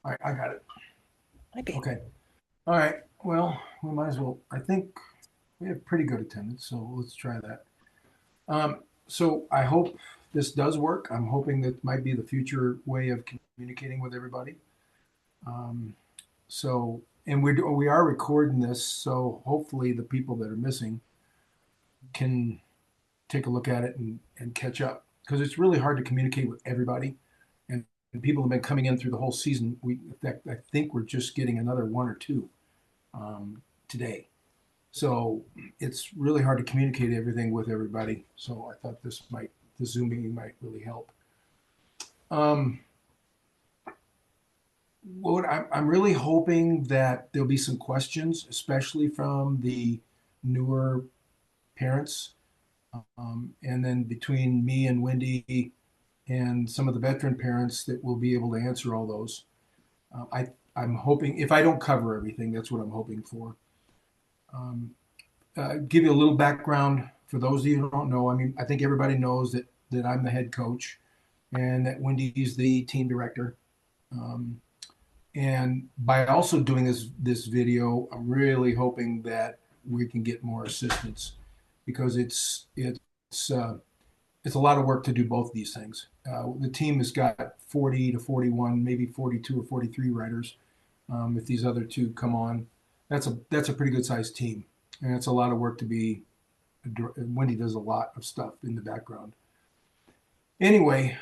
All right, I got it. Okay. Okay. All right. Well, we might as well. I think we have pretty good attendance, so let's try that. So I hope this does work. I'm hoping that might be the future way of communicating with everybody. Um, and we are recording this, so hopefully the people that are missing can take a look at it and catch up because it's really hard to communicate with everybody. And people have been coming in through the whole season. In fact, I think we're just getting another one or two today. So it's really hard to communicate everything with everybody. So I thought the Zoom meeting might really help. Um, I'm really hoping that there'll be some questions, especially from the newer parents. And then between me and Wendy and some of the veteran parents that will be able to answer all those. I'm hoping, if I don't cover everything, that's what I'm hoping for. Um, give you a little background for those of you who don't know. I mean, I think everybody knows that I'm the head coach and that Wendy's the team director. Um, and by also doing this video, I'm really hoping that we can get more assistance because it's a lot of work to do both these things. The team has got 40 to 41, maybe 42 or 43 riders. If these other two come on, that's a pretty good sized team, and it's a lot of work to be. Wendy does a lot of stuff in the background. Anyway,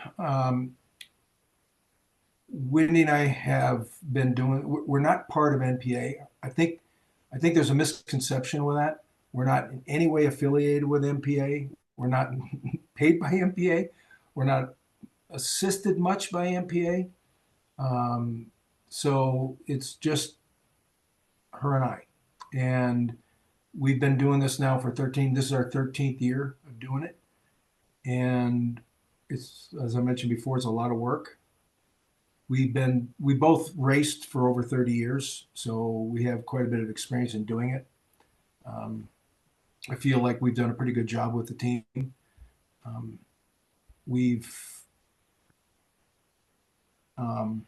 Wendy and I have been doing. We're not part of NPA. I think there's a misconception with that. We're not in any way affiliated with MPA. We're not paid by MPA. We're not assisted much by MPA. Um, so it's just her and I. And we've been doing this now for 13. This is our 13th year of doing it. And it's, as I mentioned before, it's a lot of work. We both raced for over 30 years. So we have quite a bit of experience in doing it. Um, I feel like we've done a pretty good job with the team. Um, we've, um,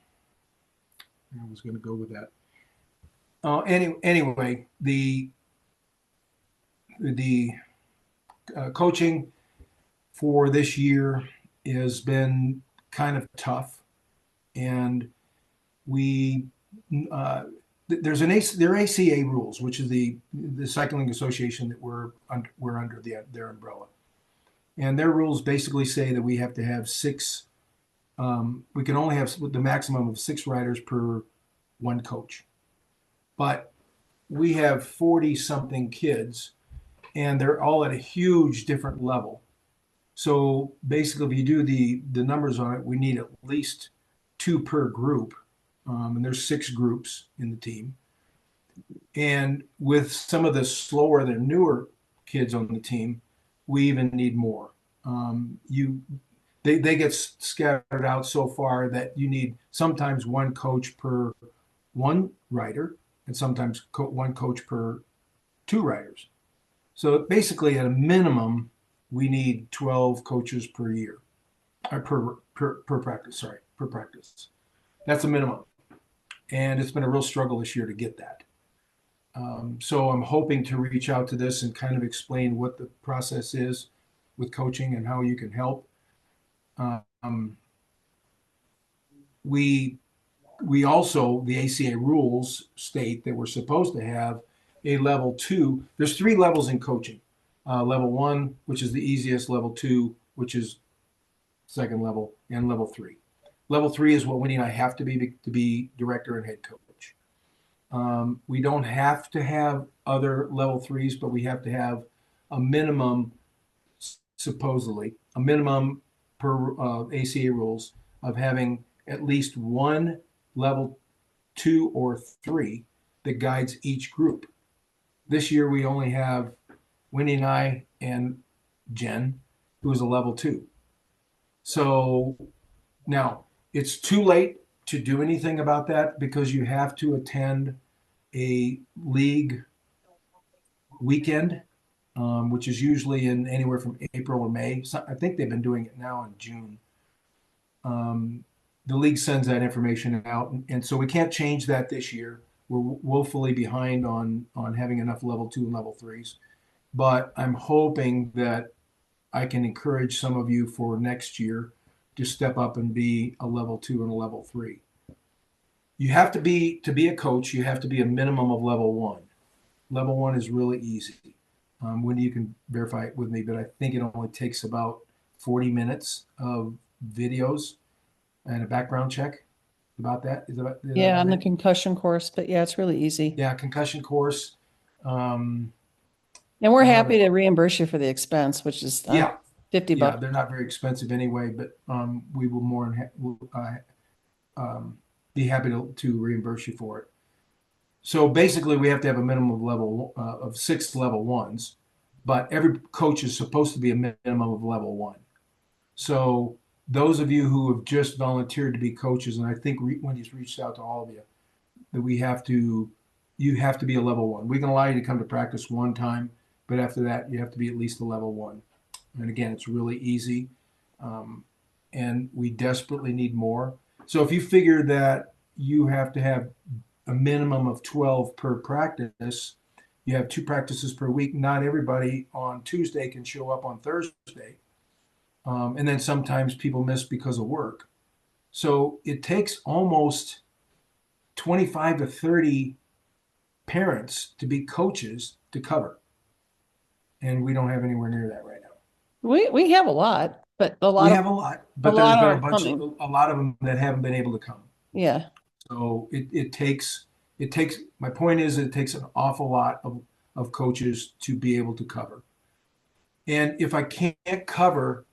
I was going to go with that. Anyway, the coaching for this year has been kind of tough, and we there's there are ACA rules, which is the cycling association that we're under their umbrella, and their rules basically say that we have to have six. We can only have the maximum of six riders per one coach, but we have 40 something kids, and they're all at a huge different level. So basically, if you do the numbers on it, we need at least two per group, and there's six groups in the team. And with some of the slower than newer kids on the team, we even need more. You they get scattered out so far that you need sometimes one coach per one rider, and sometimes one coach per two riders. So basically, at a minimum, we need 12 coaches per year, or per practice. Sorry, per practice. That's a minimum, and it's been a real struggle this year to get that. So I'm hoping to reach out to this and kind of explain what the process is with coaching and how you can help. Um, we we also the ACA rules state that we're supposed to have a level two. There's three levels in coaching. Level one, which is the easiest. Level two, which is second level, and level three. Level three is what Winnie and I have to be director and head coach. We don't have to have other level threes, but we have to have a minimum, supposedly, a minimum per ACA rules of having at least one level two or three that guides each group. This year we only have Winnie and I and Jen, who is a level two. So now it's too late to do anything about that because you have to attend a league weekend, which is usually in anywhere from April or May. So I think they've been doing it now in June. Um, the league sends that information out, and so we can't change that this year. We're woefully behind on having enough level two and level threes, but I'm hoping that I can encourage some of you for next year to step up and be a level two and a level three. You have to be a coach. You have to be a minimum of level one. Level one is really easy. Wendy, you can verify it with me, but I think it only takes about 40 minutes of videos and a background check. About that is that Yeah, about on the it? concussion course, but yeah, it's really easy. Yeah, concussion course. Um, And we're I don't have happy it. to reimburse you for the expense, which is Yeah, 50 yeah, bucks. they're not very expensive anyway, but we will more than will, um, be happy to reimburse you for it. So basically, we have to have a minimum of of six level ones, but every coach is supposed to be a minimum of level one. So those of you who have just volunteered to be coaches, and I think Wendy's reached out to all of you, that you have to be a level one. We can allow you to come to practice one time, but after that, you have to be at least a level one. And again, it's really easy, um, and we desperately need more. So if you figure that you have to have a minimum of 12 per practice, you have two practices per week. Not everybody on Tuesday can show up on Thursday. And then sometimes people miss because of work. So it takes almost 25 to 30 parents to be coaches to cover. And we don't have anywhere near that right now. We have a lot, but We have a lot, a but there's lot been aren't coming. a lot of them that haven't been able to come. Yeah. So it takes, my point is it takes an awful lot of coaches to be able to cover. And if I can't cover,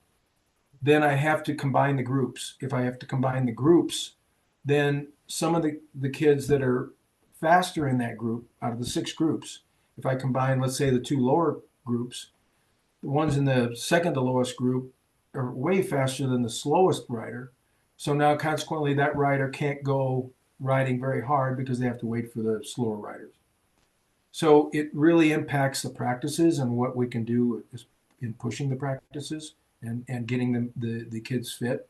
then I have to combine the groups. If I have to combine the groups, then some of the kids that are faster in that group, out of the six groups, if I combine, let's say, the two lower groups, the ones in the second to lowest group are way faster than the slowest rider. So now, consequently, that rider can't go riding very hard because they have to wait for the slower riders. So it really impacts the practices and what we can do in pushing the practices and getting the kids fit.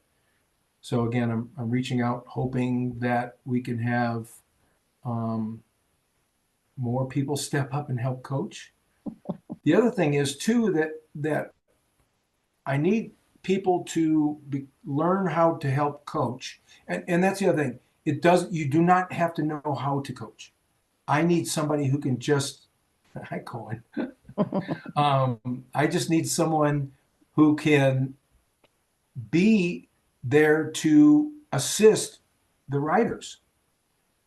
So again, I'm reaching out, hoping that we can have um, more people step up and help coach. The other thing is too that I need people to learn how to help coach, and that's the other thing. It does You do not have to know how to coach. I need somebody who can just hi Cohen. I just need someone who can be there to assist the writers.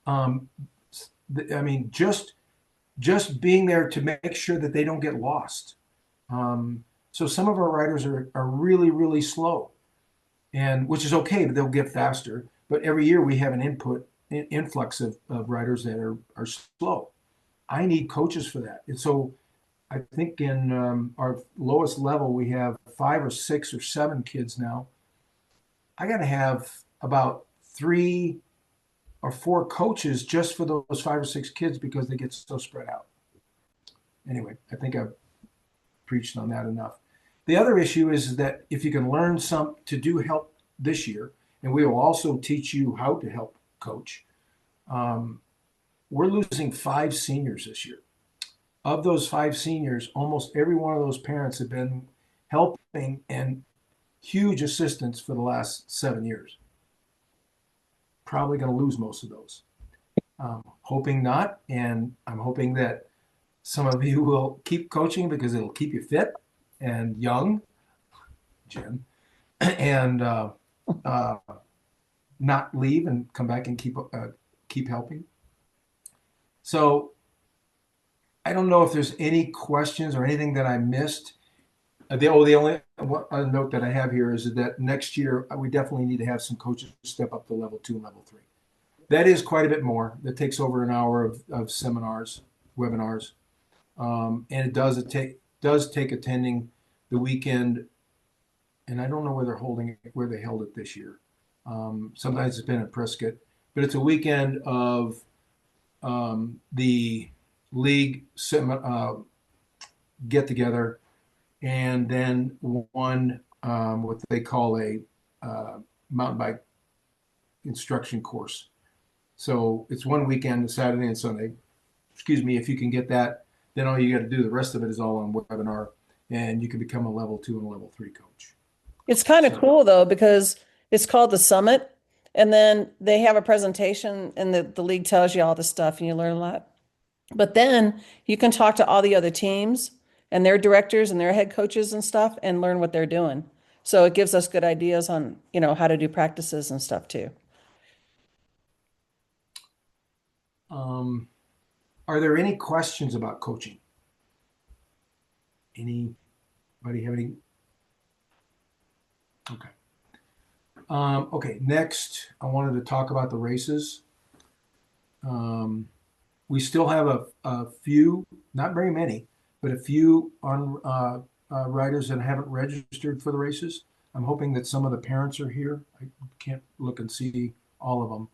Um, I mean, just being there to make sure that they don't get lost. So some of our writers are really, really slow, and which is okay, but they'll get faster. But every year we have an influx of writers that are slow. I need coaches for that. And so I think in our lowest level, we have 5 or 6 or 7 kids now. I got to have about 3 or 4 coaches just for those 5 or 6 kids because they get so spread out. Anyway, I think I've preached on that enough. The other issue is that if you can learn some to do help this year, and we will also teach you how to help coach, um, we're losing 5 seniors this year. Of those 5 seniors, almost every one of those parents have been helping and huge assistance for the last 7 years. Probably going to lose most of those. Hoping not, and I'm hoping that some of you will keep coaching because it'll keep you fit and young, Jen, and uh, not leave and come back and keep helping. So I don't know if there's any questions or anything that I missed. The only other note that I have here is that next year we definitely need to have some coaches step up to level two and level three. That is quite a bit more. That takes over an hour of seminars, webinars, and does take attending the weekend. And I don't know where they're holding it, where they held it this year. Sometimes it's been at Prescott, but it's a weekend of the league get together, and then one what they call a mountain bike instruction course. So it's one weekend, Saturday and Sunday. Excuse me. If you can get that, then all you got to do, the rest of it is all on webinar, and you can become a level 2 and a level 3 coach. It's kind of So, cool though, because it's called the Summit. And then they have a presentation and the league tells you all the stuff and you learn a lot. But then you can talk to all the other teams and their directors and their head coaches and stuff and learn what they're doing. So it gives us good ideas on, how to do practices and stuff too. are there any questions about coaching? Anybody have any? Okay. Okay. Next, I wanted to talk about the races. We still have a few, not very many, but a few on riders that haven't registered for the races. I'm hoping that some of the parents are here. I can't look and see all of them,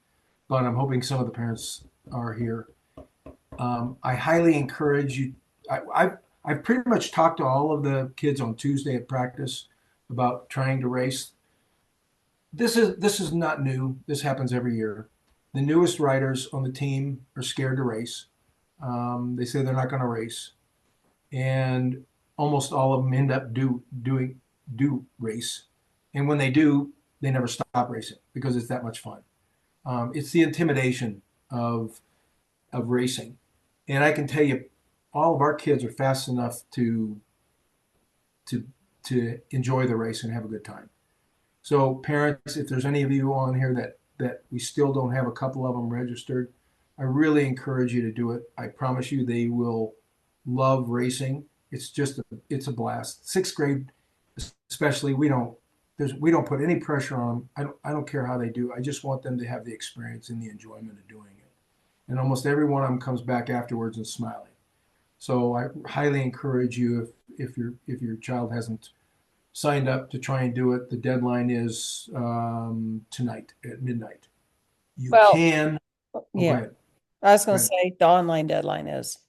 but I'm hoping some of the parents are here. I highly encourage you. I've pretty much talked to all of the kids on Tuesday at practice about trying to race. This is not new. This happens every year. The newest riders on the team are scared to race. They say they're not going to race, and almost all of them end up do race. And when they do, they never stop racing because it's that much fun. It's the intimidation of racing, and I can tell you, all of our kids are fast enough to enjoy the race and have a good time. So parents, if there's any of you on here that we still don't have a couple of them registered, I really encourage you to do it. I promise you they will love racing. It's a blast. Sixth grade, especially, we don't put any pressure on them. I don't care how they do. I just want them to have the experience and the enjoyment of doing it. And almost every one of them comes back afterwards and smiling. So I highly encourage you, if your child hasn't signed up, to try and do it. The deadline is tonight at midnight. You Well, can. Go yeah, ahead. I was Go going to ahead. say the online deadline is.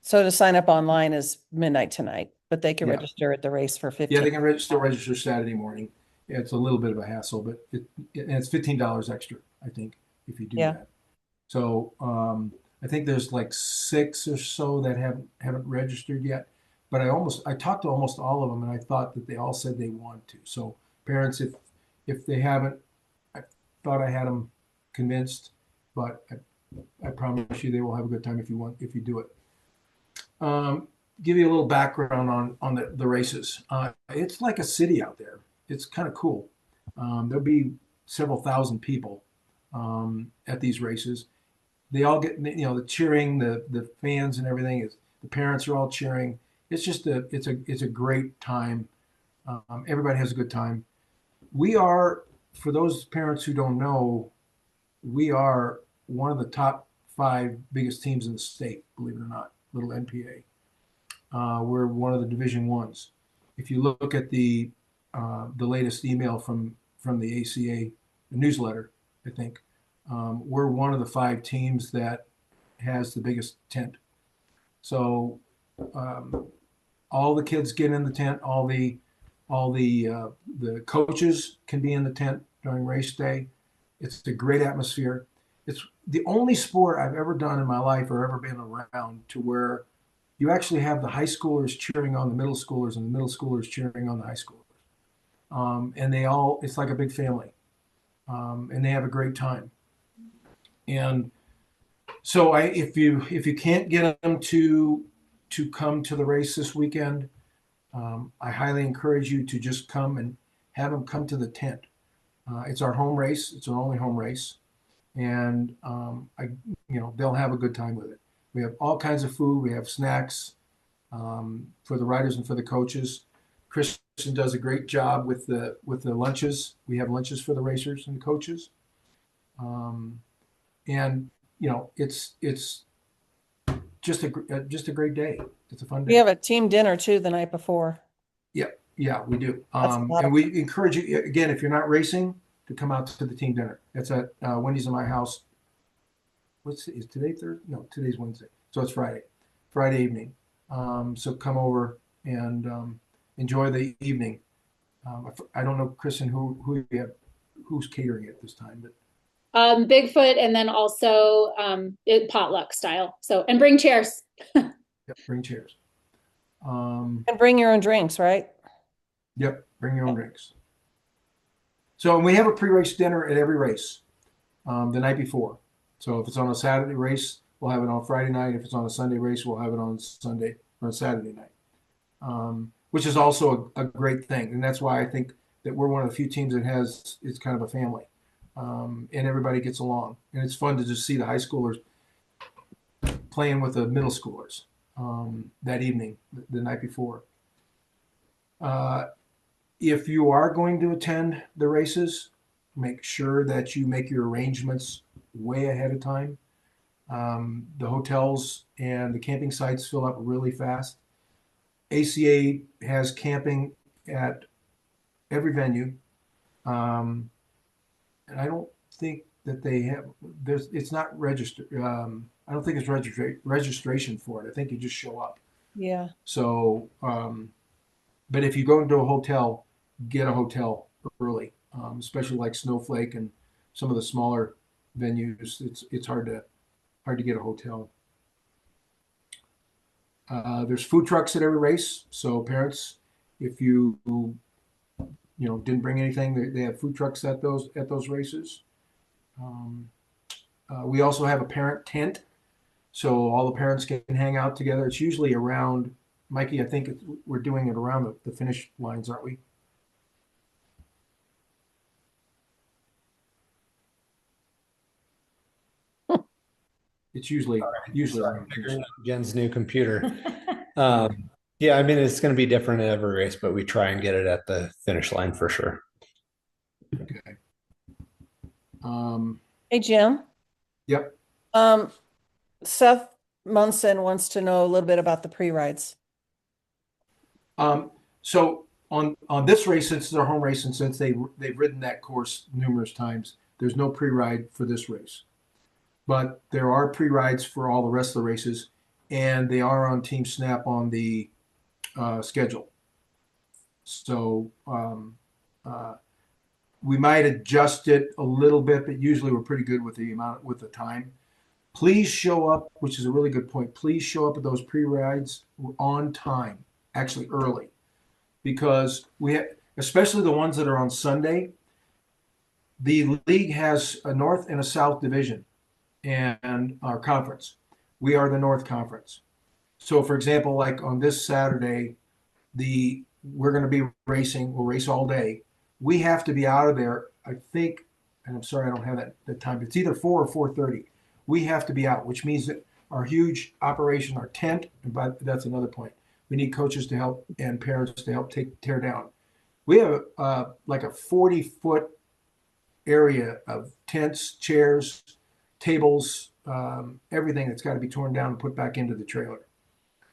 So to sign up online is midnight tonight, but they can Yeah. register at the race for Yeah, 15. they can still register Saturday morning. Yeah, it's a little bit of a hassle, but and it's $15 extra, I think, if you do Yeah. that. So I think there's like 6 or so that haven't registered yet. But I talked to almost all of them, and I thought that they all said they want to. So parents, if they haven't, I thought I had them convinced, but I promise you they will have a good time if you do it. Give you a little background on the races. It's like a city out there. It's kind of cool. There'll be several thousand people at these races. They all get, the cheering, the fans and everything. The parents are all cheering. It's just it's a great time. Everybody has a good time. We are, for those parents who don't know, we are one of the top 5 biggest teams in the state. Believe it or not, little NPA. We're one of the Division Ones. If you look at the latest email from the ACA newsletter, I think we're one of the 5 teams that has the biggest tent. So all the kids get in the tent. All the coaches can be in the tent during race day. It's a great atmosphere. It's the only sport I've ever done in my life or ever been around to where you actually have the high schoolers cheering on the middle schoolers and the middle schoolers cheering on the high schoolers. And it's like a big family. And they have a great time. And so if you can't get them to come to the race this weekend, I highly encourage you to just come and have them come to the tent. It's our home race. It's our only home race. And they'll have a good time with it. We have all kinds of food. We have snacks for the riders and for the coaches. Christian does a great job with the lunches. We have lunches for the racers and the coaches, and it's just a great day. It's a fun We day. have a team dinner too the night before. Yeah, we do. That's a lot And of we encourage you again, if you're not racing, to come out to the team dinner. That's at Wendy's in my house. Is today Thursday? No, today's Wednesday. So it's Friday evening. So come over and enjoy the evening. I don't know, Kristen, who who's catering it this time, but Bigfoot, and then also potluck style. So, and bring chairs. yep, bring chairs. And bring your own drinks, right? Yep, bring your own drinks. So, and we have a pre-race dinner at every race the night before. So if it's on a Saturday race, we'll have it on Friday night. If it's on a Sunday race, we'll have it on Sunday or Saturday night, which is also a great thing. And that's why I think that we're one of the few teams that has, it's kind of a family, and everybody gets along. And it's fun to just see the high schoolers playing with the middle schoolers that evening, the night before. If you are going to attend the races, make sure that you make your arrangements way ahead of time. The hotels and the camping sites fill up really fast. ACA has camping at every venue. And I don't think that they have, it's not registered. I don't think it's registration for it. I think you just show up. Yeah. So, but if you go into a hotel, get a hotel early, especially like Snowflake and some of the smaller venues. It's hard to get a hotel. There's food trucks at every race, so parents, if you didn't bring anything, they have food trucks at those races. We also have a parent tent, so all the parents can hang out together. It's usually around, Mikey, I think we're doing it around the finish lines, aren't we? It's usually around the finish line. Jen's new computer. Yeah, I mean, it's going to be different in every race, but we try and get it at the finish line for sure. Okay. Hey, Jim. Yep. Seth Munson wants to know a little bit about the pre-rides. So on this race, since it's our home race and since they've ridden that course numerous times, there's no pre-ride for this race. But there are pre-rides for all the rest of the races, and they are on Team Snap on the schedule. So we might adjust it a little bit, but usually we're pretty good with the time. Please show up, which is a really good point. Please show up at those pre-rides on time, actually early, because especially the ones that are on Sunday, the league has a North and a South division and our conference. We are the North Conference. So for example, like on this Saturday, we're going to be racing, we'll race all day. We have to be out of there, I think, and I'm sorry I don't have that time, but it's either 4 or 4:30. We have to be out, which means that our huge operation, our tent, but that's another point. We need coaches to help and parents to help tear down. We have like a 40-foot area of tents, chairs, tables, everything that's got to be torn down and put back into the trailer.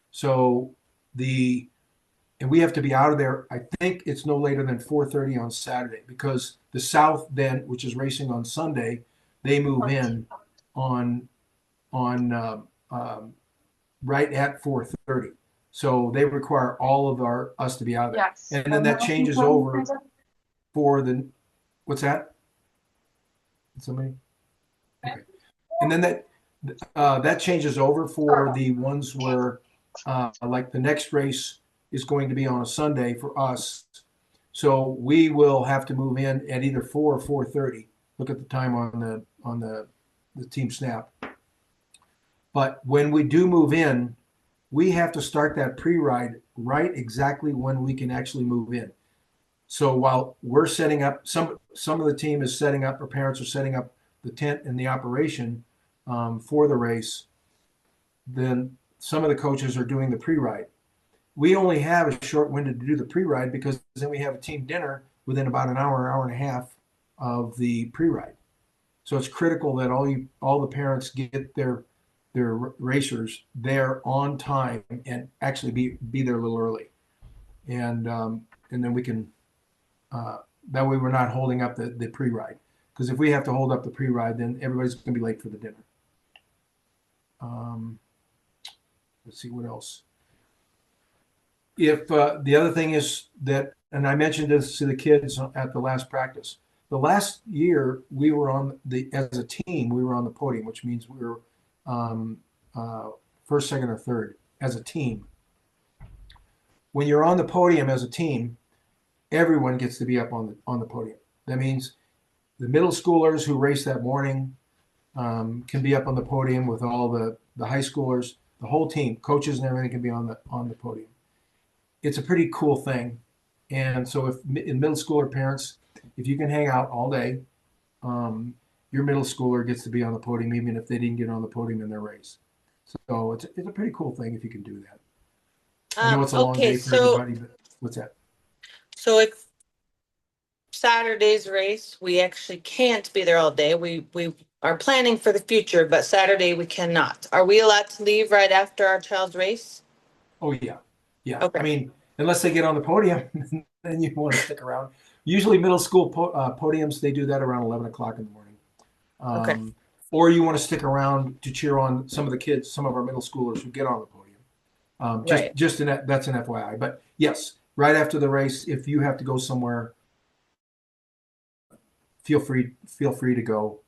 So and we have to be out of there. I think it's no later than 4:30 on Saturday, because the South then, which is racing on Sunday, they move in on right at 4:30. So they require all of us to be out of there. Yes. And then that changes over for what's that? Somebody? Okay. And then that changes over for the ones where like the next race is going to be on a Sunday for us. So we will have to move in at either 4 or 4:30. Look at the time on the Team Snap. But when we do move in, we have to start that pre-ride right exactly when we can actually move in. So while we're setting up, some of the team is setting up, or parents are setting up the tent and the operation for the race, then some of the coaches are doing the pre-ride. We only have a short window to do the pre-ride, because then we have a team dinner within about an hour and a half of the pre-ride. So it's critical that all the parents get their racers there on time and actually be there a little early, and then we can that way we're not holding up the pre-ride, because if we have to hold up the pre-ride, then everybody's going to be late for the dinner. Let's see what else. If the other thing is that, and I mentioned this to the kids at the last practice, the last year we were as a team, we were on the podium, which means we were um, first, second, or third as a team. When you're on the podium as a team, everyone gets to be up on the podium. That means the middle schoolers who race that morning can be up on the podium with all the high schoolers. The whole team, coaches and everything, can be on the podium. It's a pretty cool thing. And so, if in middle schooler parents, if you can hang out all day, your middle schooler gets to be on the podium, even if they didn't get on the podium in their race. So it's a pretty cool thing if you can do that. I know it's a long day for everybody, but what's that? So if Saturday's race, we actually can't be there all day. We are planning for the future, but Saturday we cannot. Are we allowed to leave right after our child's race? Oh yeah, yeah. Okay. I mean, unless they get on the podium, then you want to stick around. Usually, middle school podiums, they do that around 11 o'clock in the morning. Okay. Or you want to stick around to cheer on some of the kids, some of our middle schoolers who get on the podium. Right. That's an FYI. But yes, right after the race, if you have to go somewhere, feel free to go.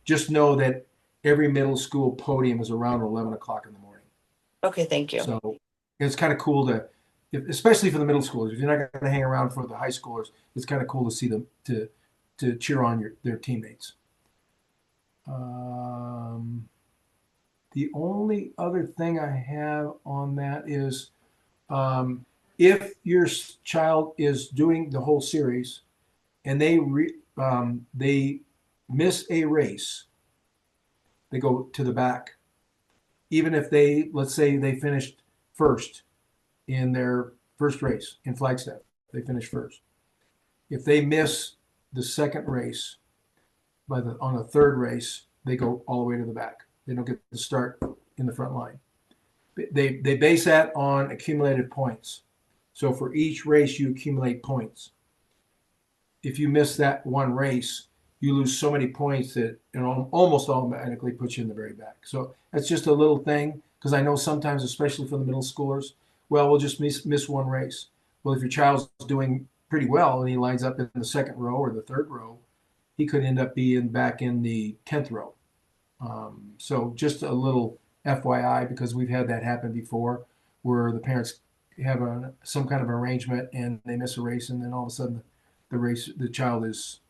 Just know that every middle school podium is around 11 o'clock in the morning. Okay, thank you. So it's kind of cool especially for the middle schoolers. If you're not going to hang around for the high schoolers, it's kind of cool to see them to cheer on their teammates. The only other thing I have on that is if your child is doing the whole series and they miss a race, they go to the back. Even if let's say they finished first in their first race in Flagstaff, they finished first. If they miss the second race on the third race, they go all the way to the back. They don't get to start in the front line. They base that on accumulated points. So for each race, you accumulate points. If you miss that one race, you lose so many points that it almost automatically puts you in the very back. So that's just a little thing, because I know sometimes, especially for the middle schoolers, well, we'll just miss one race. Well, if your child's doing pretty well and he lines up in the second row or the third row, he could end up being back in the 10th row. So just a little FYI, because we've had that happen before, where the parents have some kind of arrangement and they miss a race, and then all of a sudden the child has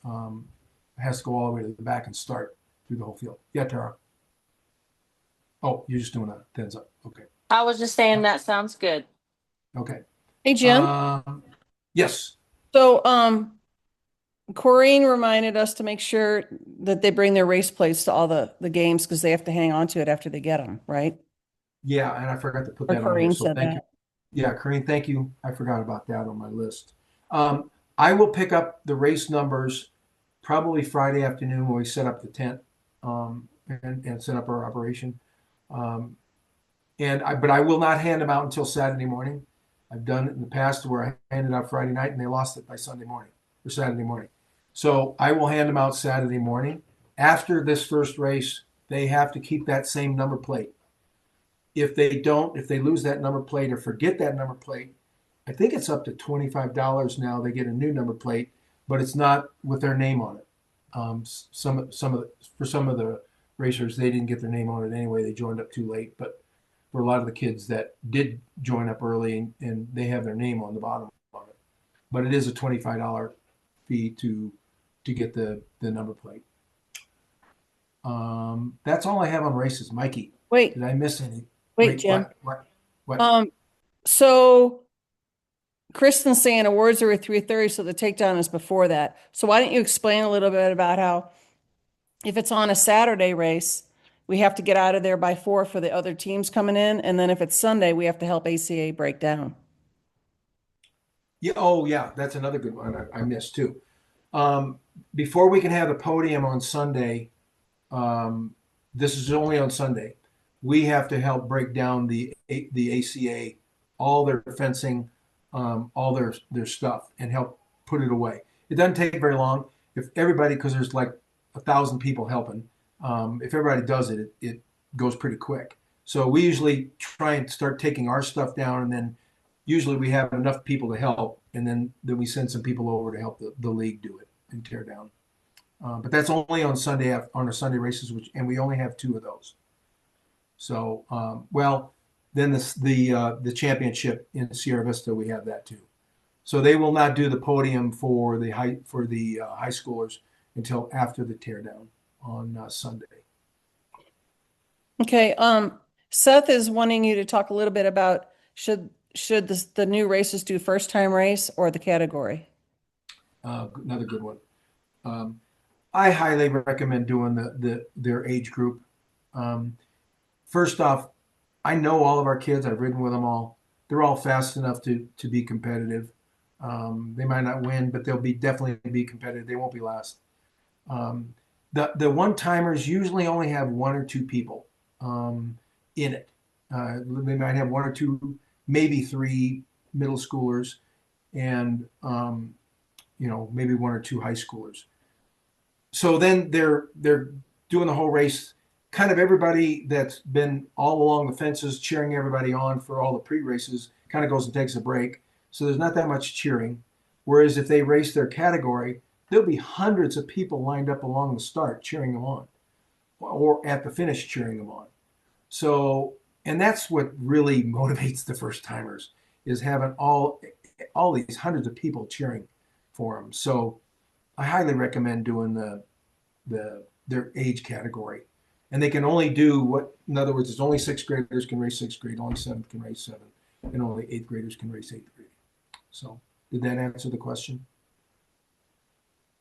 to go all the way to the back and start through the whole field. Yeah, Tara. Oh, you're just doing a thumbs up. Okay. I was just saying that sounds good. Okay. Hey, Jim. Yes. So, Corrine reminded us to make sure that they bring their race plates to all the games, because they have to hang on to it after they get them, right? Yeah, and I forgot to put Or that on here. Corrine So said thank you. that. Yeah, Corrine, thank you. I forgot about that on my list. I will pick up the race numbers probably Friday afternoon when we set up the tent and set up our operation. But I will not hand them out until Saturday morning. I've done it in the past where I handed out Friday night and they lost it by Sunday morning or Saturday morning. So I will hand them out Saturday morning. After this first race, they have to keep that same number plate. If they lose that number plate or forget that number plate, I think it's up to $25 now. They get a new number plate, but it's not with their name on it. For some of the racers, they didn't get their name on it anyway. They joined up too late. But for a lot of the kids that did join up early and they have their name on the bottom of it, but it is a $25 fee to get the number plate. That's all I have on races. Mikey, Wait, did I miss any? wait, Jim. What? So Kristen's saying awards are at 3:30, so the takedown is before that. So why don't you explain a little bit about how, if it's on a Saturday race, we have to get out of there by 4 for the other teams coming in, and then if it's Sunday, we have to help ACA break down. Yeah. Oh, yeah. That's another good one I missed too. Before we can have the podium on Sunday, this is only on Sunday. We have to help break down the ACA, all their fencing, all their stuff, and help put it away. It doesn't take very long. If everybody, because there's like 1,000 people helping, if everybody does it, it goes pretty quick. So we usually try and start taking our stuff down, and then usually we have enough people to help, and then we send some people over to help the league do it and tear down. But that's only on Sunday on our Sunday races, and we only have 2 of those. So, well, then the championship in Sierra Vista, we have that too. So they will not do the podium for the high schoolers until after the teardown on Sunday. Okay, Seth is wanting you to talk a little bit about should the new races do first time race or the category? Another good one. I highly recommend doing their age group. First off, I know all of our kids. I've ridden with them all. They're all fast enough to be competitive. They might not win, but they'll definitely be competitive. They won't be last. The one timers usually only have 1 or 2 people in it. They might have 1 or 2, maybe 3 middle schoolers, and maybe 1 or 2 high schoolers. So then they're doing the whole race. Kind of everybody that's been all along the fences cheering everybody on for all the pre-races kind of goes and takes a break. So there's not that much cheering. Whereas if they race their category, there'll be hundreds of people lined up along the start cheering them on, or at the finish cheering them on. So, and that's what really motivates the first timers, is having all these hundreds of people cheering for them. So I highly recommend doing their age category. And they can only do in other words, it's only 6th graders can race 6th grade, only 7th can race 7th, and only 8th graders can race 8th grade. So did that answer the question?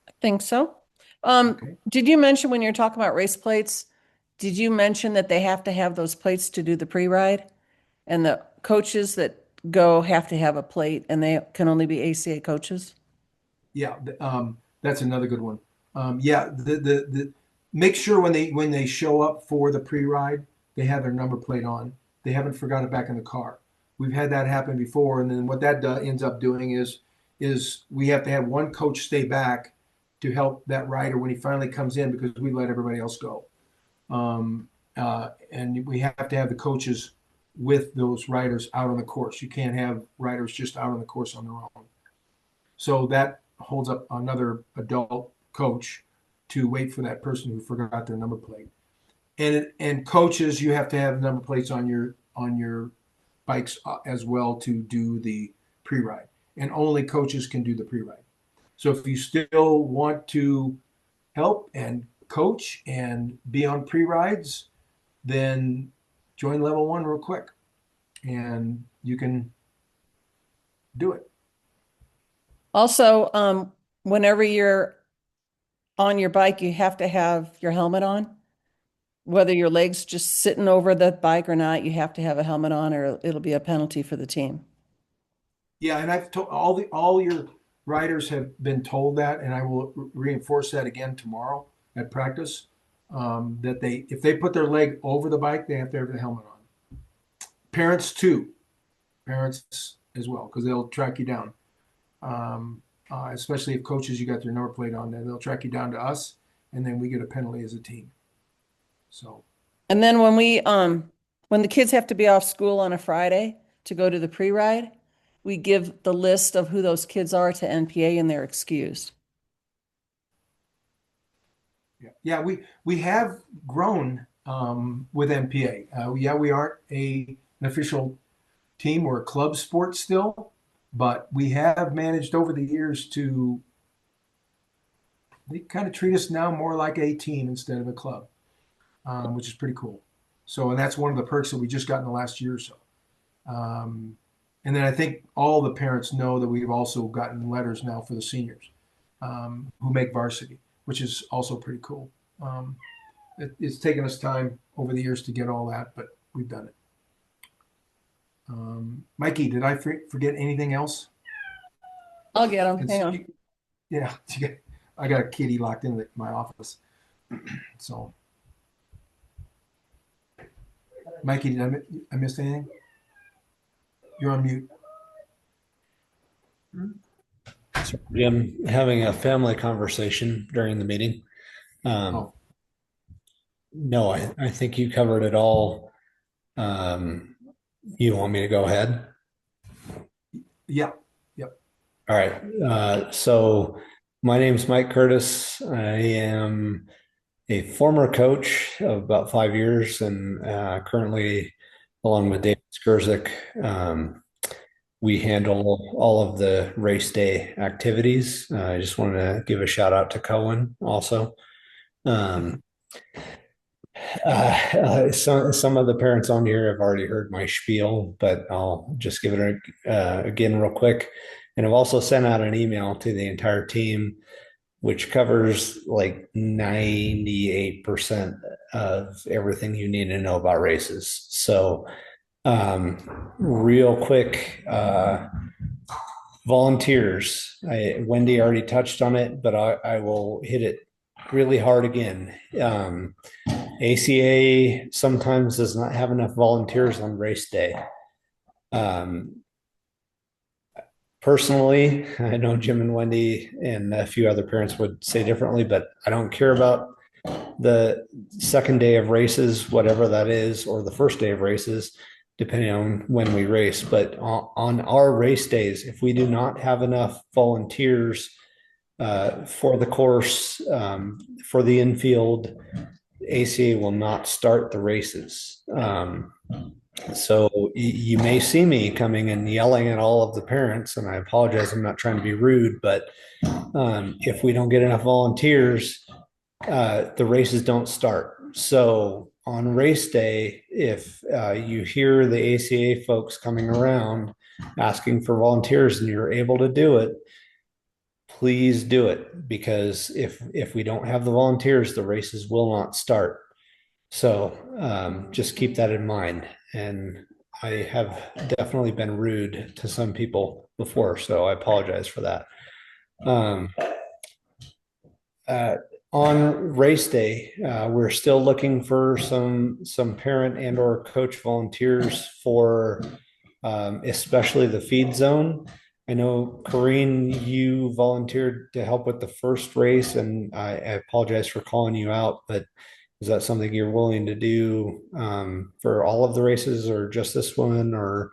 I think so. Okay. Did you mention when you're talking about race plates, did you mention that they have to have those plates to do the pre-ride? And the coaches that go have to have a plate and they can only be ACA coaches? Yeah, that's another good one. Yeah, the make sure when they show up for the pre-ride, they have their number plate on. They haven't forgot it back in the car. We've had that happen before, and then what that ends up doing is we have to have one coach stay back to help that rider when he finally comes in, because we let everybody else go. And we have to have the coaches with those riders out on the course. You can't have riders just out on the course on their own. So that holds up another adult coach to wait for that person who forgot their number plate. And coaches, you have to have number plates on your bikes as well to do the pre-ride. And only coaches can do the pre-ride. So if you still want to help and coach and be on pre-rides, then join level 1 real quick, and you can do it. Also, whenever you're on your bike, you have to have your helmet on. Whether your leg's just sitting over the bike or not, you have to have a helmet on, or it'll be a penalty for the team. Yeah, and I've told all your riders have been told that, and I will reinforce that again tomorrow at practice. That if they put their leg over the bike, they have to have the helmet on. Parents too, parents as well, because they'll track you down. Especially if coaches, you got their number plate on there, they'll track you down to us, and then we get a penalty as a team. So. And then when the kids have to be off school on a Friday to go to the pre-ride, we give the list of who those kids are to NPA and they're excused. Yeah, we have grown with MPA. We aren't an official team or a club sport still, but we have managed over the years they kind of treat us now more like a team instead of a club, which is pretty cool. So, and that's one of the perks that we just got in the last year or so. And then I think all the parents know that we've also gotten letters now for the seniors who make varsity, which is also pretty cool. It's taken us time over the years to get all that, but we've done it. Mikey, did I forget anything else? I'll get them. Hang on. Yeah, I got a kitty locked in my office. So, Mikey, did I miss anything? You're on mute. I'm having a family conversation during the meeting. No, I think you covered it all. You want me to go ahead? Yeah. All right. So my name's Mike Curtis. I am a former coach of about 5 years and currently, along with David Skurzik, we handle all of the race day activities. I just wanted to give a shout out to Cohen also. Um, some of the parents on here have already heard my spiel, but I'll just give it again real quick. And I've also sent out an email to the entire team, which covers like 98% of everything you need to know about races. So, real quick, volunteers. Wendy already touched on it, but I will hit it really hard again. ACA sometimes does not have enough volunteers on race day. Personally, I know Jim and Wendy and a few other parents would say differently, but I don't care about the second day of races, whatever that is, or the first day of races, depending on when we race. But on our race days, if we do not have enough volunteers for the course, for the infield, ACA will not start the races. So you may see me coming and yelling at all of the parents, and I apologize. I'm not trying to be rude, but if we don't get enough volunteers, the races don't start. So on race day, if you hear the ACA folks coming around asking for volunteers and you're able to do it, please do it, because if we don't have the volunteers, the races will not start. So just keep that in mind. And I have definitely been rude to some people before, so I apologize for that. On race day, we're still looking for some parent and or coach volunteers for especially the feed zone. I know, Corrine, you volunteered to help with the first race, and I apologize for calling you out, but is that something you're willing to do for all of the races, or just this one, or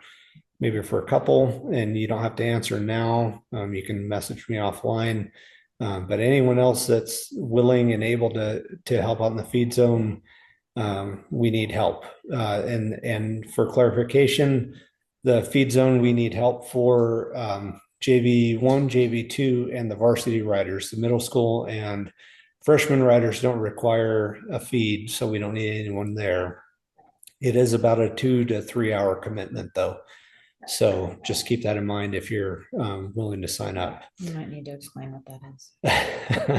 maybe for a couple? And you don't have to answer now. You can message me offline. But anyone else that's willing and able to help out in the feed zone, we need help. And for clarification, the feed zone, we need help for JV1, JV2, and the varsity riders. The middle school and freshman riders don't require a feed, so we don't need anyone there. It is about a 2 to 3 hour commitment, though. So just keep that in mind if you're willing to sign up. You might need to explain what that is,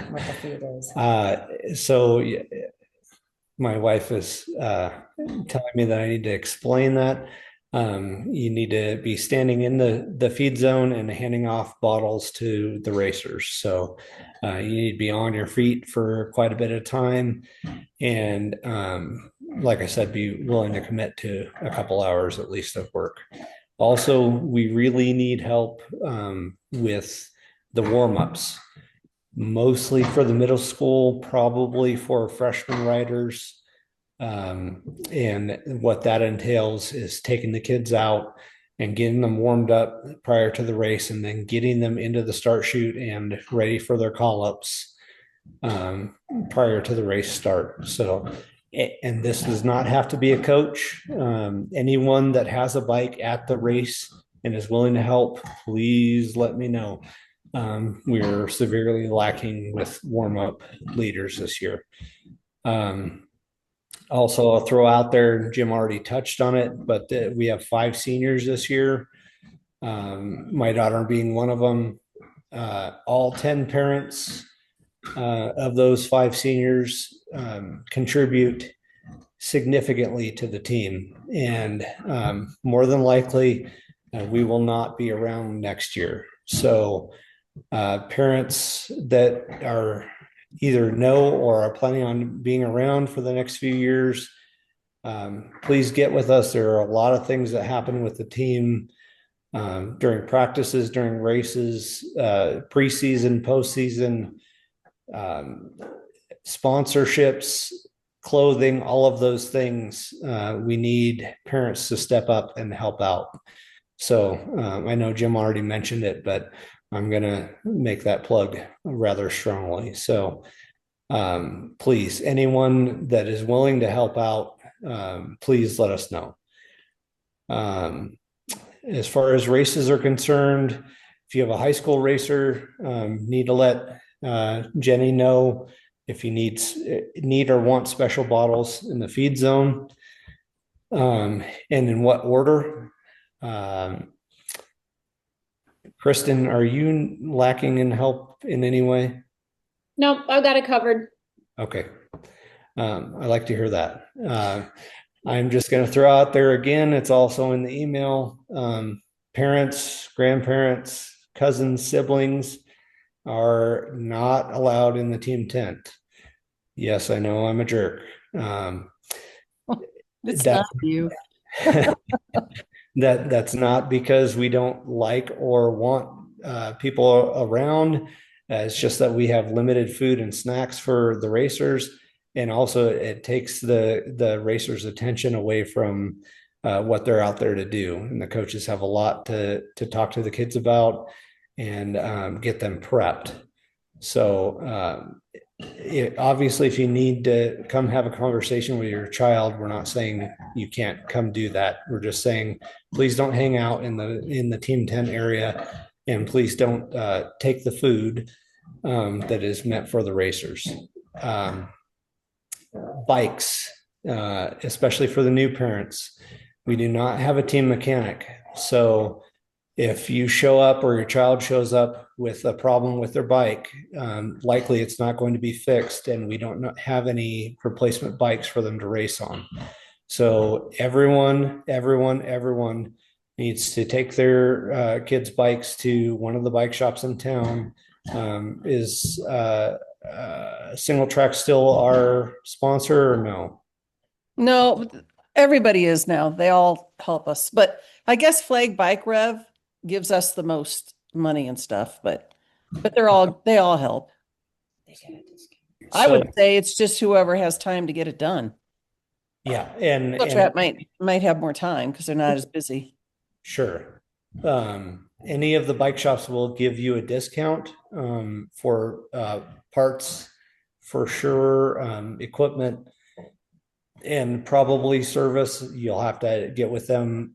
what the feed is. So my wife is telling me that I need to explain that. You need to be standing in the feed zone and handing off bottles to the racers. So you need to be on your feet for quite a bit of time. And like I said, be willing to commit to a couple hours at least of work. Also, we really need help with the warm-ups, mostly for the middle school, probably for freshman riders. And what that entails is taking the kids out and getting them warmed up prior to the race, and then getting them into the start chute and ready for their call-ups prior to the race start. So, and this does not have to be a coach. Anyone that has a bike at the race and is willing to help, please let me know. We're severely lacking with warm-up leaders this year. Also, I'll throw out there, Jim already touched on it, but we have 5 seniors this year. My daughter being one of them. All 10 parents of those 5 seniors contribute significantly to the team, and more than likely we will not be around next year. So parents that are either know or are planning on being around for the next few years, please get with us. There are a lot of things that happen with the team during practices, during races, preseason, postseason, sponsorships, clothing, all of those things. We need parents to step up and help out. So I know Jim already mentioned it, but I'm going to make that plug rather strongly. So please, anyone that is willing to help out, please let us know. As far as races are concerned, if you have a high school racer, need to let Jenny know if you need or want special bottles in the feed zone, and in what order. Kristen, are you lacking in help in any way? Nope, I've got it covered. Okay. I like to hear that. I'm just going to throw out there again, it's also in the email. Parents, grandparents, cousins, siblings are not allowed in the team tent. Yes, I know I'm a jerk. It's That- not you. that's not because we don't like or want people around. It's just that we have limited food and snacks for the racers, and also it takes the racers' attention away from what they're out there to do. And the coaches have a lot to talk to the kids about and get them prepped. So obviously, if you need to come have a conversation with your child, we're not saying you can't come do that. We're just saying, please don't hang out in the team tent area, and please don't take the food that is meant for the racers. Bikes, especially for the new parents, we do not have a team mechanic. So if you show up or your child shows up with a problem with their bike, likely it's not going to be fixed, and we don't have any replacement bikes for them to race on. So everyone needs to take their kids' bikes to one of the bike shops in town. Is Single Track still our sponsor or no? No, everybody is now. They all help us. But I guess Flag Bike Rev gives us the most money and stuff, but they all help. They get a discount. I would say it's just whoever has time to get it done. Yeah, and Trap might have more time because they're not as busy. sure. Any of the bike shops will give you a discount for parts for sure, equipment, and probably service. You'll have to get with them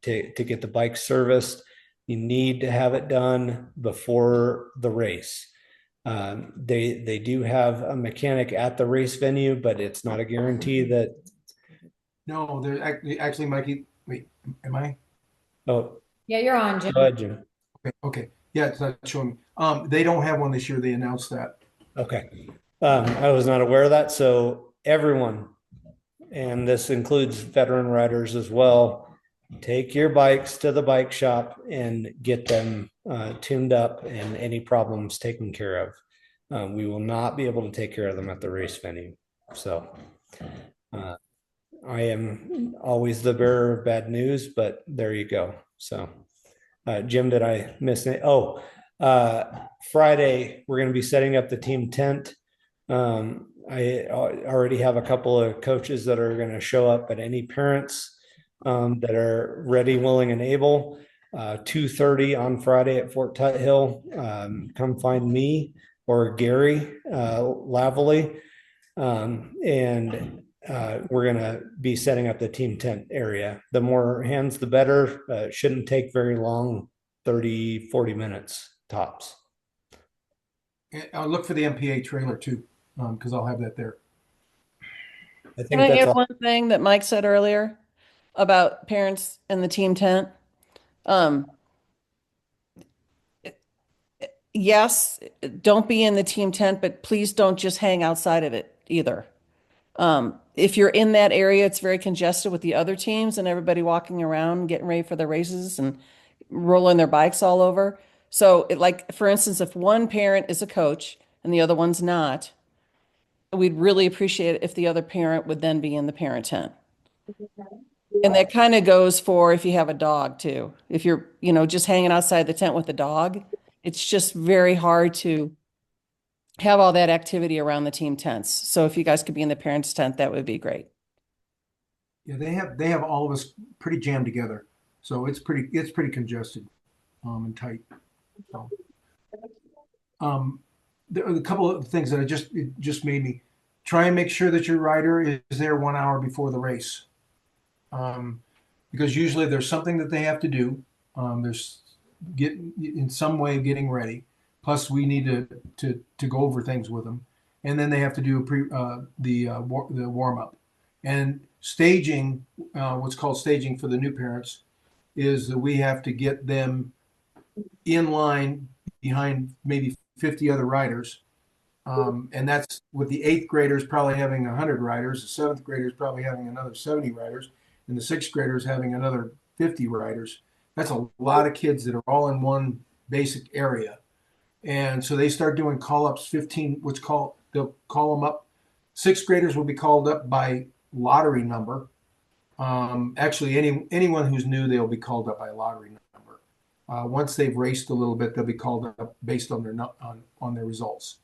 to get the bike serviced. You need to have it done before the race. They do have a mechanic at the race venue, but it's not a guarantee that. No, there's actually, Mikey, wait, am I? Oh, Yeah, you're on, Jim. go ahead, Jim. Okay. Yeah, it's not showing. They don't have one this year. They announced that. Okay. I was not aware of that. So everyone, and this includes veteran riders as well, take your bikes to the bike shop and get them tuned up and any problems taken care of. We will not be able to take care of them at the race venue. So I am always the bearer of bad news, but there you go. So Jim, did I miss it? Oh, Friday, we're going to be setting up the team tent. I already have a couple of coaches that are going to show up, but any parents that are ready, willing, and able, 2:30 on Friday at Fort Tut Hill. Come find me or Gary Lavely, and we're going to be setting up the team tent area. The more hands, the better. It shouldn't take very long, 30, 40 minutes tops. I'll look for the MPA trailer too, because I'll have that there. I think Can I that's add all. one thing that Mike said earlier about parents and the team tent? Yes, don't be in the team tent, but please don't just hang outside of it either. If you're in that area, it's very congested with the other teams and everybody walking around, getting ready for the races and rolling their bikes all over. So like, for instance, if one parent is a coach and the other one's not, we'd really appreciate it if the other parent would then be in the parent tent. And that kind of goes for if you have a dog too. If you're, just hanging outside the tent with the dog, it's just very hard to have all that activity around the team tents. So if you guys could be in the parents' tent, that would be great. Yeah, they have all of us pretty jammed together. So it's pretty congested and tight. So, there are a couple of things that it just made me try and make sure that your rider is there 1 hour before the race. Because usually there's something that they have to do. There's get in some way getting ready. Plus, we need to go over things with them, and then they have to do the warm up and staging. What's called staging for the new parents is that we have to get them in line behind maybe 50 other riders. And that's with the eighth graders probably having 100 riders, the seventh graders probably having another 70 riders, and the sixth graders having another 50 riders. That's a lot of kids that are all in one basic area. And so they start doing call ups 15, they'll call them up. Sixth graders will be called up by lottery number. Actually, anyone who's new, they'll be called up by lottery number. Once they've raced a little bit, they'll be called up based on their results.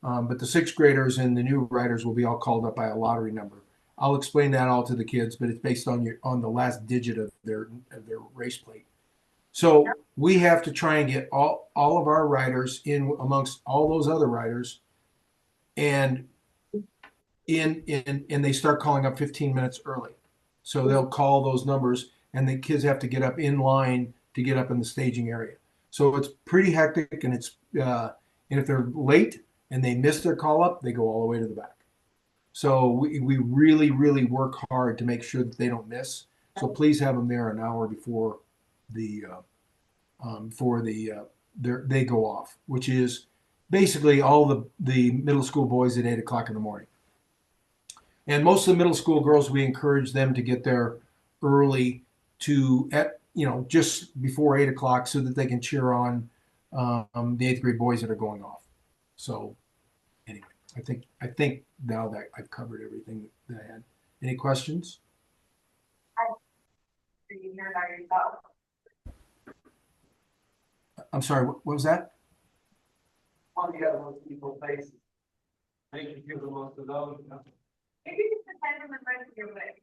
But the sixth graders and the new riders will be all called up by a lottery number. I'll explain that all to the kids, but it's based on the last digit of their race plate. So we have to try and get all of our riders in amongst all those other riders, and they start calling up 15 minutes early. So they'll call those numbers, and the kids have to get up in line to get up in the staging area. So it's pretty hectic, and and if they're late and they miss their call up, they go all the way to the back. So we really, really work hard to make sure that they don't miss. So please have them there an hour before they go off, which is basically all the middle school boys at 8 o'clock in the morning. And most of the middle school girls, we encourage them to get there early just before 8 o'clock so that they can cheer on the eighth grade boys that are going off. So anyway, I think now that I've covered everything that I had. Any questions? I'm sorry, what was that? On the other most people faces. Make you feel the most of those. Maybe just depend on the rest of your way.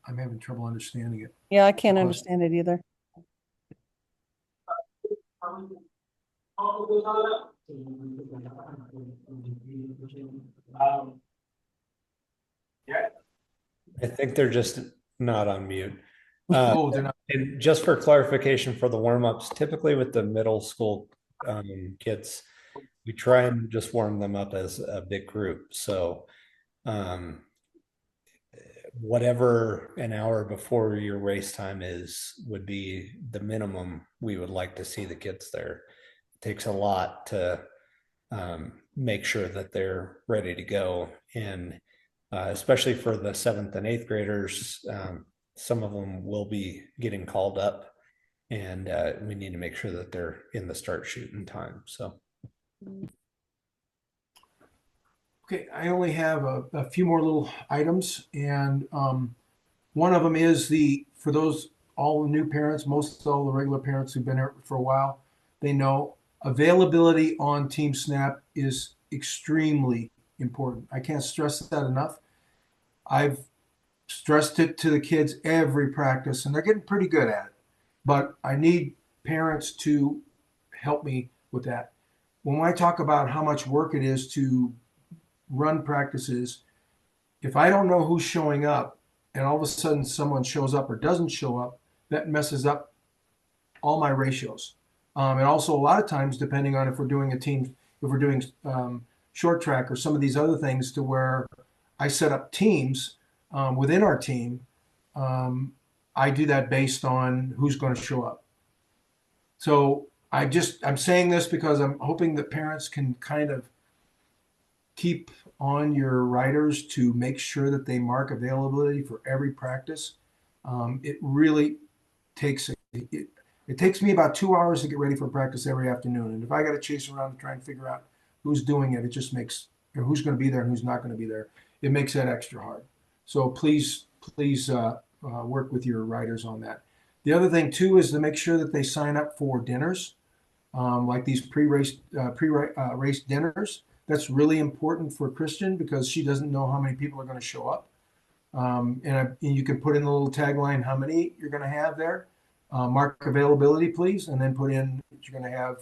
I'm having trouble understanding it. Yeah, I can't understand it either. Yeah. I think they're just not on mute. Oh, they're not. And just for clarification for the warm-ups, typically with the middle school kids, we try and just warm them up as a big group. So whatever an hour before your race time would be the minimum we would like to see the kids there. It takes a lot to make sure that they're ready to go. And especially for the seventh and eighth graders, some of them will be getting called up, and we need to make sure that they're in the start shooting time. So. Okay, I only have a few more little items, and one of them is for all the new parents, most all the regular parents who've been here for a while, they know availability on Team Snap is extremely important. I can't stress that enough. I've stressed it to the kids every practice, and they're getting pretty good at it. But I need parents to help me with that. When I talk about how much work it is to run practices, if I don't know who's showing up and all of a sudden someone shows up or doesn't show up, that messes up all my ratios. And also a lot of times, depending on if we're doing short track or some of these other things to where I set up teams within our team, I do that based on who's going to show up. So I'm saying this because I'm hoping that parents can kind of keep on your riders to make sure that they mark availability for every practice. It really takes it takes me about 2 hours to get ready for practice every afternoon. And if I got to chase around and try and figure out who's doing it, it just makes, or who's going to be there and who's not going to be there, it makes that extra hard. So please work with your riders on that. The other thing too is to make sure that they sign up for dinners, like these pre-race dinners. That's really important for Christian because she doesn't know how many people are going to show up. And you can put in the little tagline, how many you're going to have there. Mark availability, please, and then put in that you're going to have,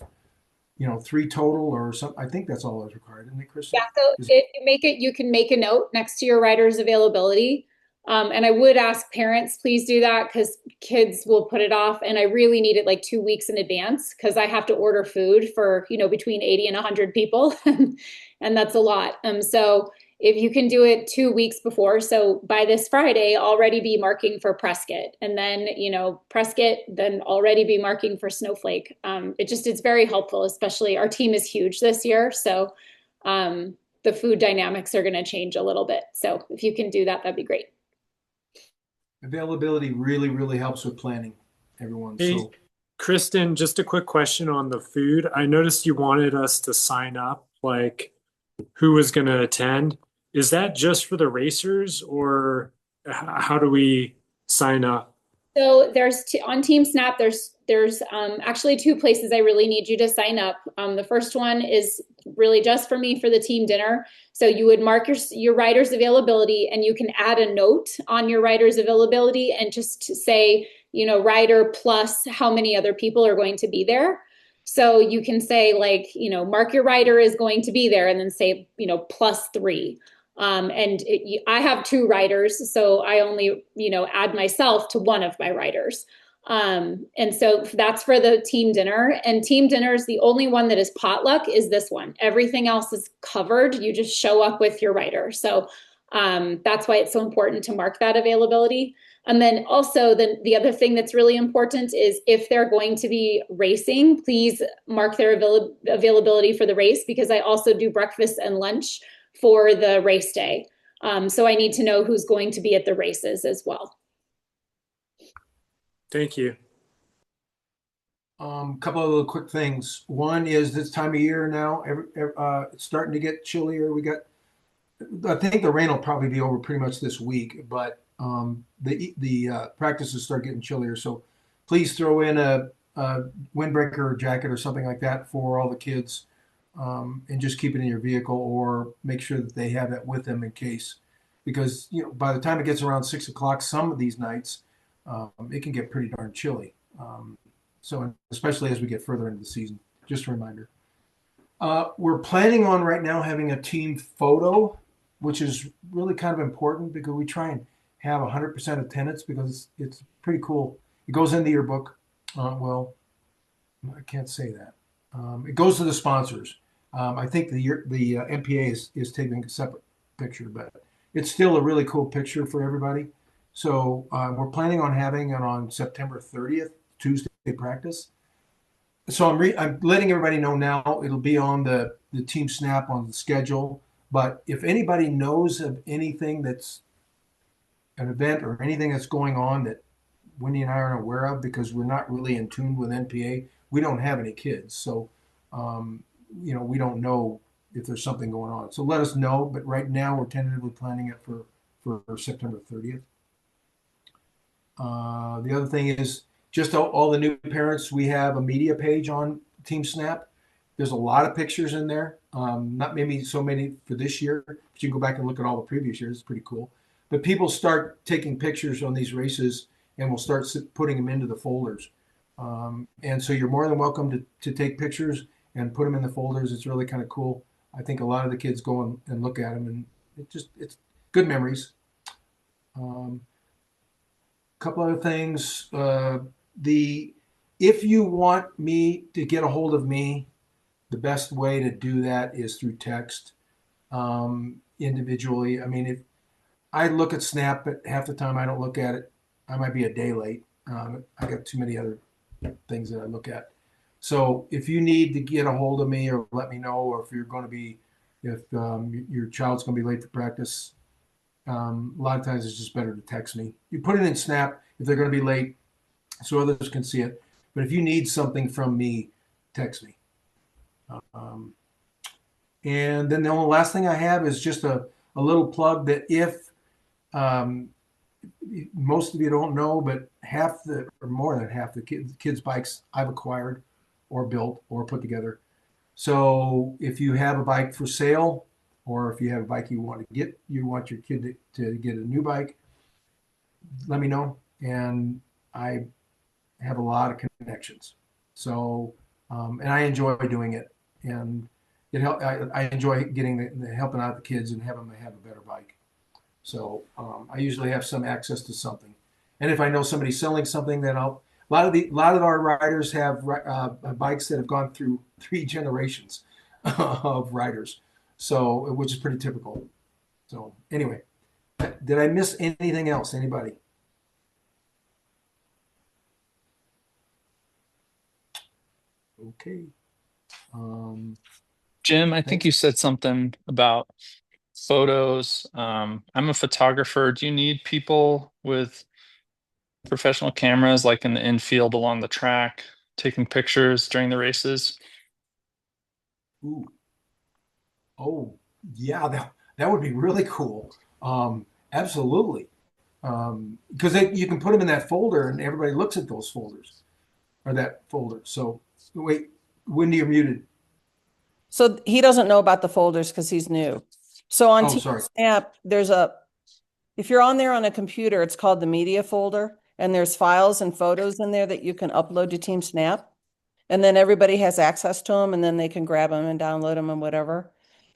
3 total or something. I think that's all that's required, isn't it, Kristen? Yeah, so if you make it, you can make a note next to your rider's availability. And I would ask parents, please do that because kids will put it off. And I really need it like 2 weeks in advance because I have to order food for, between 80 and 100 people. And that's a lot. So if you can do it 2 weeks before, so by this Friday, already be marking for Prescott. And then, Prescott, then already be marking for Snowflake. It's very helpful, especially our team is huge this year. So the food dynamics are going to change a little bit. So if you can do that, that'd be great. Availability really, really helps with planning, everyone. Hey, So Kristen, just a quick question on the food. I noticed you wanted us to sign up, like who was going to attend. Is that just for the racers, or how do we sign up? So there's on Team Snap, there's actually 2 places I really need you to sign up. The first one is really just for me for the team dinner. So you would mark your rider's availability, and you can add a note on your rider's availability and just say, rider plus how many other people are going to be there. So you can say like, mark your rider is going to be there, and then say, +3. I have 2 riders, so I only, add myself to one of my riders. And so that's for the team dinner. And team dinner is the only one that is potluck is this one. Everything else is covered. You just show up with your rider. So that's why it's so important to mark that availability. And then also the other thing that's really important is if they're going to be racing, please mark their availability for the race, because I also do breakfast and lunch for the race day. So I need to know who's going to be at the races as well. Thank you. Couple of little quick things. One is this time of year now, it's starting to get chillier. I think the rain will probably be over pretty much this week, but the practices start getting chillier. So please throw in a windbreaker jacket or something like that for all the kids, and just keep it in your vehicle, or make sure that they have that with them in case, because by the time it gets around 6 o'clock, some of these nights, it can get pretty darn chilly. So especially as we get further into the season, just a reminder. We're planning on right now having a team photo, which is really kind of important because we try and have 100% attendance because it's pretty cool. It goes into your book. Well, I can't say that. It goes to the sponsors. I think the MPA is taking a separate picture, but it's still a really cool picture for everybody. So we're planning on having it on September 30th, Tuesday practice. So I'm letting everybody know now. It'll be on the Team Snap on the schedule. But if anybody knows of anything that's an event or anything that's going on that Wendy and I aren't aware of, because we're not really in tune with NPA, we don't have any kids. So, we don't know if there's something going on. So let us know. But right now we're tentatively planning it for September 30th. The other thing is just all the new parents. We have a media page on Team Snap. There's a lot of pictures in there. Not maybe so many for this year, but you can go back and look at all the previous years. It's pretty cool. But people start taking pictures on these races, and we'll start putting them into the folders. And so you're more than welcome to take pictures and put them in the folders. It's really kind of cool. I think a lot of the kids go and look at them, and it's good memories. Couple other things. If you want me to get a hold of me, the best way to do that is through text, individually. I mean, if I look at Snap, but half the time I don't look at it. I might be a day late. I got too many other things that I look at. So if you need to get a hold of me or let me know, or if your child's going to be late for practice, a lot of times it's just better to text me. You put it in Snap if they're going to be late so others can see it. But if you need something from me, text me. And then the only last thing I have is just a little plug that if most of you don't know, but more than half the kids' bikes I've acquired or built or put together. So if you have a bike for sale, or if you have a bike you want your kid to get a new bike, let me know. And I have a lot of connections. So, and I enjoy doing it. And I enjoy getting helping out the kids and having them have a better bike. So I usually have some access to something. And if I know somebody's selling something, then a lot of our riders have bikes that have gone through 3 generations of riders. So, which is pretty typical. So anyway, did I miss anything else? Anybody? Okay. Jim, I think Thanks. you said something about photos. I'm a photographer. Do you need people with professional cameras like in the infield along the track, taking pictures during the races? Ooh. Oh, yeah, that would be really cool. Absolutely. Because you can put them in that folder and everybody looks at those folders or that folder. So wait, Wendy, you're muted. So he doesn't know about the folders because he's new. So on Oh, sorry. TeamSnap, if you're on there on a computer, it's called the media folder, and there's files and photos in there that you can upload to TeamSnap. And then everybody has access to them, and then they can grab them and download them and whatever.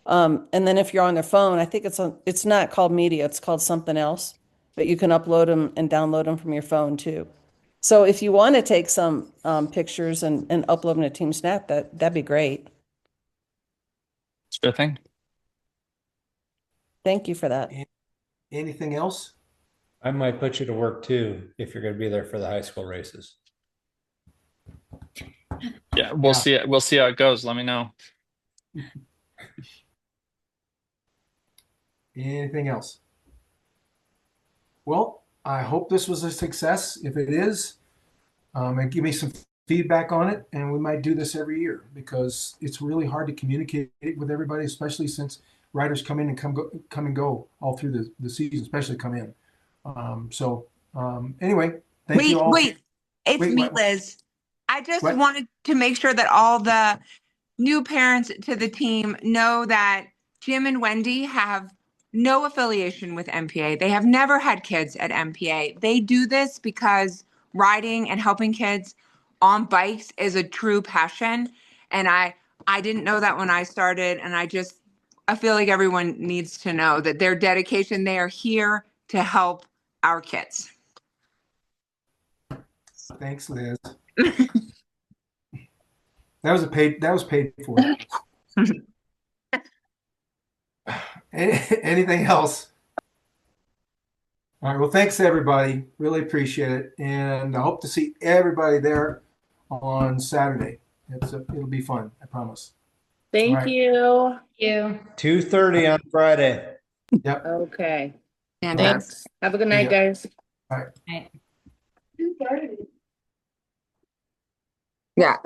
And then if you're on their phone, I think it's not called media, it's called something else, but you can upload them and download them from your phone too. So if you want to take some pictures and upload them to TeamSnap, that'd be great. Sure thing. Thank you for that. Anything else? I might put you to work too if you're going to be there for the high school races. Yeah, we'll see it. We'll see how it goes. Let me know. Anything else? Well, I hope this was a success. If it is, and give me some feedback on it, and we might do this every year because it's really hard to communicate with everybody, especially since riders come in and come and go all through the season, especially come in. Anyway, thank you all. Wait, it's Wait, me, what? Liz. I just What? wanted to make sure that all the new parents to the team know that Jim and Wendy have no affiliation with MPA. They have never had kids at MPA. They do this because riding and helping kids on bikes is a true passion. And I didn't know that when I started, and I feel like everyone needs to know that their dedication, they are here to help our kids. Thanks, Liz. That was paid for. Anything else? All right. Well, thanks everybody. Really appreciate it, and I hope to see everybody there on Saturday. It'll be fun. I promise. Thank right. you. You. 2:30 on Friday. Yep. Okay. Fantastic. Thanks. Have a good night, guys. All right. Right. Yeah.